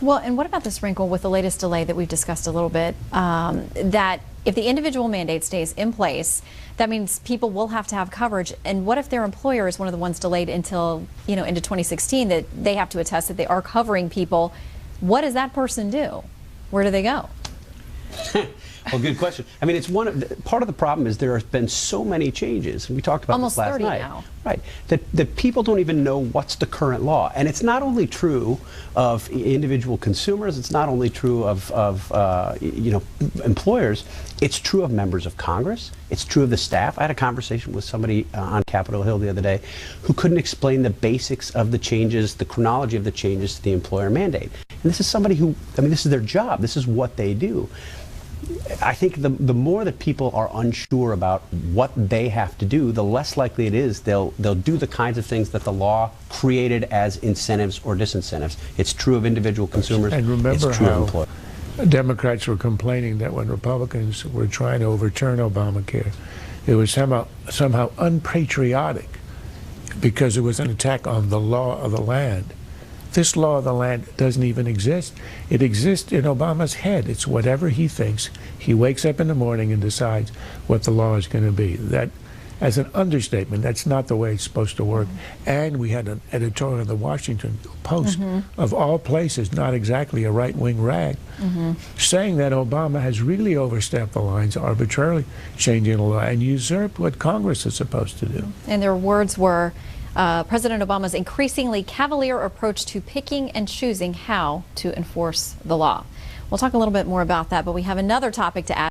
Well, and what about this wrinkle with the latest delay that we've discussed a little bit, that if the individual mandate stays in place, that means people will have to have coverage. And what if their employer is one of the ones delayed until, into 2016, that they have to attest that they are covering people? What does that person do? Where do they go? Well, good question. I mean, it's part of the problem is there have been so many changes, and we talked about Almost this last 30 night. now. Right. That people don't even know what's the current law. And it's not only true of individual consumers, it's not only true of employers, it's true of members of Congress, it's true of the staff. I had a conversation with somebody on Capitol Hill the other day who couldn't explain the basics of the changes, the chronology of the changes to the employer mandate. And this is somebody who, this is their job, this is what they do. I think the more that people are unsure about what they have to do, the less likely it is they'll do the kinds of things that the law created as incentives or disincentives. It's true of individual consumers. And remember it's true of how employers. Democrats were complaining that when Republicans were trying to overturn Obamacare, it was somehow unpatriotic because it was an attack on the law of the land. This law of the land doesn't even exist. It exists in Obama's head. It's whatever he thinks. He wakes up in the morning and decides what the law is going to be. That, as an understatement, that's not the way it's supposed to work. And we had an editorial in the Washington Post, of all places, not exactly a right-wing rag, saying that Obama has really overstepped the lines, arbitrarily changing the law, and usurped what Congress is supposed to do. And their words were, President Obama's increasingly cavalier approach to picking and choosing how to enforce the law. We'll talk a little bit more about that, but we have another topic to add.